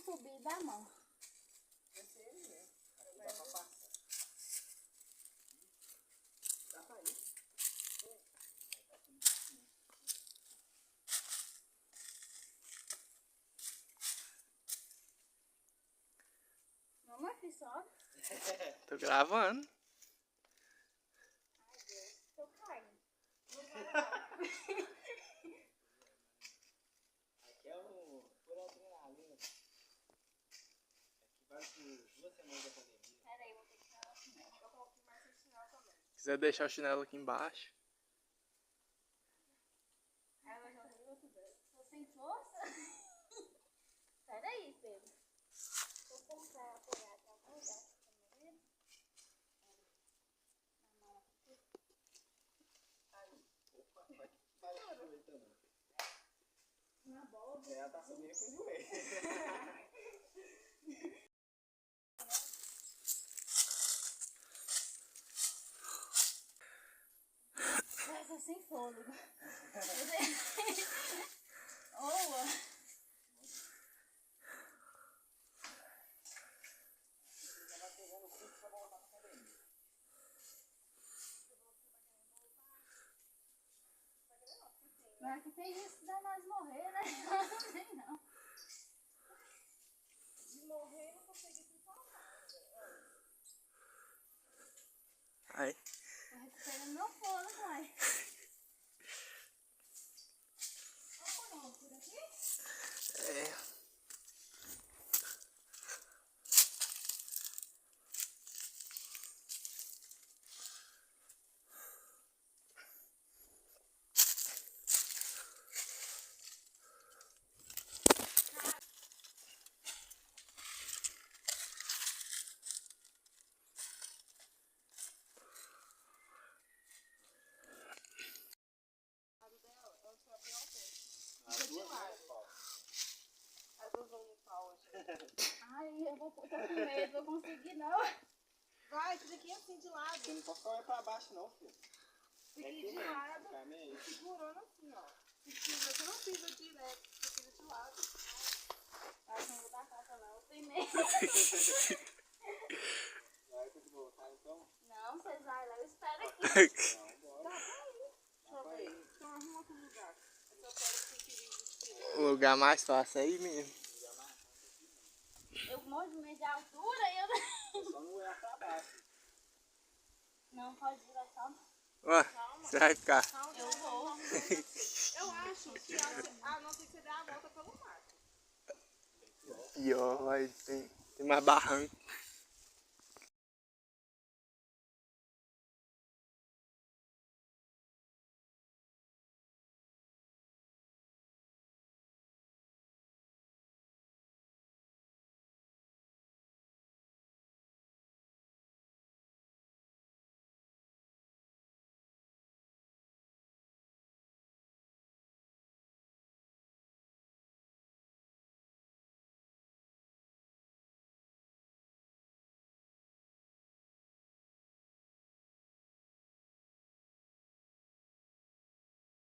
subir da mão. Dá pra passar. Dá pra ir. Mamãe, fiz só. Tô gravando. Ai, Deus, tô caindo. Não vai lá. Aqui é o por adrenalina. Aqui vai por 2 semanas de academia. Pera aí, vou ter que tirar o chinelo. Eu coloquei mais esse chinelo também. Se quiser deixar o chinelo aqui embaixo. Aí eu já vi outro dedo. Tô sem força. Pera aí, Pedro. Vou tentar apoiar aqui algum lugar. Na mão aqui. Opa, vai aproveitando. Na bola. Ela tá subindo com o joelho. Ai, tô sem fôlego. Oa. Mas aqui tem risco de nós morrer, né? Não tem não. De morrer eu não consegui se salvar. Aí. Tô recuperando meu fôlego, mãe. Vamos por aqui? É. As duas vão no pau hoje. Ai, tô com medo, vou conseguir não. Vai, fica aqui assim de lado. Você não pode ficar olhando pra baixo não, filho. Fica Aqui de mesmo. lado. Fica meio. Segurando assim, ó. Você não pisa direto, você pisa de lado. Acho que não vou dar conta não, eu tenho medo. Vai ter que voltar então? Não, vocês vão lá, eu espero aqui. Não, bora. Dá pra ir. Deixa eu ver. Então arruma outro lugar. Eu só quero que perigo de tirar. O lugar mais fácil é aí mesmo. Eu morro de medo de altura e eu Só não olhar pra baixo. não pode virar só. Ó, você vai ficar. Eu vou. Eu acho que a não ser que você dê a volta pelo mar. Pior, vai tem mais barranco.